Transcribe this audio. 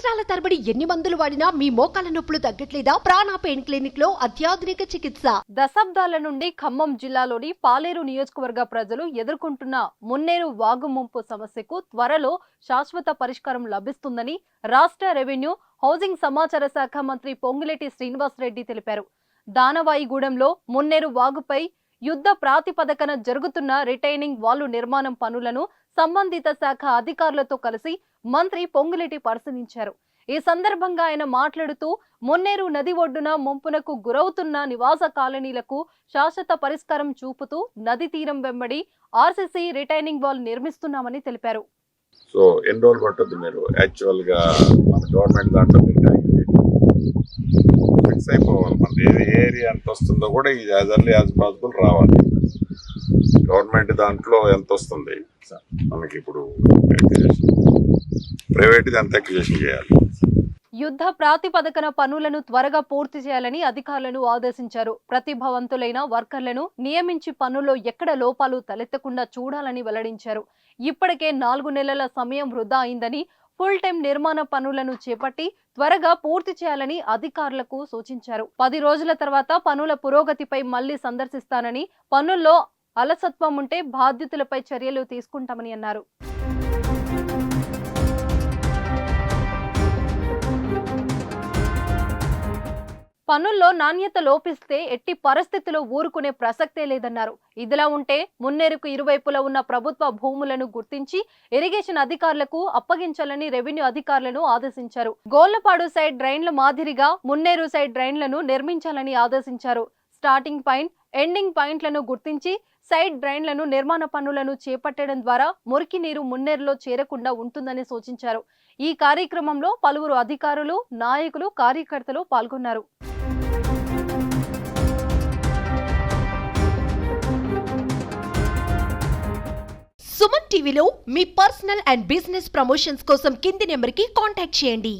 సంవత్సరాల తరబడి ఎన్ని మందులు వాడినా మీ మోకాల నొప్పులు తగ్గట్లేదా? ప్రాణ పెయిన్ క్లినిక్ లో అత్యాధునిక చికిత్స. దశాబ్దాల నుండి ఖమ్మం జిల్లాలోని పాలేరు నియోజకవర్గ ప్రజలు ఎదుర్కొంటున్న మున్నేరు వాగు ముంపు సమస్యకు త్వరలో శాశ్వత పరిష్కారం లభిస్తుందని రాష్ట్ర రెవెన్యూ, హౌసింగ్ సమాచార శాఖ మంత్రి పొంగులేటి శ్రీనివాసరెడ్డి తెలిపారు. దానవాయిగూడెంలో మున్నేరు వాగుపై యుద్ధ ప్రాతిపదికన జరుగుతున్న రిటైనింగ్ వాలు నిర్మాణం పనులను సంబంధిత శాఖ అధికారులతో కలిసి మంత్రి పొంగులేటి పరిశీలించారు. ఈ సందర్భంగా ఆయన మాట్లాడుతూ మున్నేరు నది ఒడ్డున ముంపునకు గురవుతున్న నివాస కాలనీలకు శాశ్వత పరిష్కారం చూపుతూ నది తీరం వెంబడి ఆర్సీసీ రిటైనింగ్ వాల్ నిర్మిస్తున్నామని తెలిపారు. సో ఎన్ని రోజులు పట్టుద్ది మీరు యాక్చువల్ గా మన గవర్నమెంట్ దాంట్లో ఫిక్స్ అయిపోవాలి. మన ఏరియా ఎంత వస్తుందో కూడా ఇది యాజ్ ఎర్లీ యాజ్ పాసిబుల్ రావాలి. గవర్నమెంట్ దాంట్లో ఎంత వస్తుంది మనకి ఇప్పుడు ప్రైవేట్ ఎంత అక్విజిషన్ చేయాలి. యుద్ధ ప్రాతిపదికన పనులను త్వరగా పూర్తి చేయాలని అధికారులను ఆదేశించారు. ప్రతిభావంతులైన వర్కర్లను నియమించి పనుల్లో ఎక్కడ లోపాలు తలెత్తకుండా చూడాలని వెల్లడించారు. ఇప్పటికే 4 నెలల సమయం వృధా అయిందని, ఫుల్ టైం నిర్మాణ పనులను చేపట్టి త్వరగా పూర్తి చేయాలని అధికారులకు సూచించారు. 10 రోజుల తర్వాత పనుల పురోగతిపై మళ్లీ సందర్శిస్తానని, పనుల్లో అలసత్వం ఉంటే బాధ్యతలపై చర్యలు తీసుకుంటామని అన్నారు. పనుల్లో నాణ్యత లోపిస్తే ఎట్టి పరిస్థితుల్లో ఊరుకునే ప్రసక్తే లేదన్నారు. ఇదిలా ఉంటే మున్నేరుకు ఇరువైపులా ఉన్న ప్రభుత్వ భూములను గుర్తించి ఇరిగేషన్ అధికారులకు అప్పగించాలని రెవెన్యూ అధికారులను ఆదేశించారు. గోళ్లపాడు సైడ్ డ్రైన్ల మాదిరిగా మున్నేరు సైడ్ డ్రైన్లను నిర్మించాలని ఆదేశించారు. స్టార్టింగ్ పాయింట్, ఎండింగ్ పాయింట్లను గుర్తించి సైడ్ డ్రైన్లను నిర్మాణ పనులను చేపట్టడం ద్వారా మురికి నీరు మున్నేరులో చేరకుండా ఉంటుందని సూచించారు. ఈ కార్యక్రమంలో పలువురు అధికారులు, నాయకులు, కార్యకర్తలు పాల్గొన్నారు. సుమన్ టీవీలో మీ పర్సనల్ అండ్ బిజినెస్ ప్రమోషన్స్ కోసం కింది నెంబర్కి కాంటాక్ట్ చేయండి.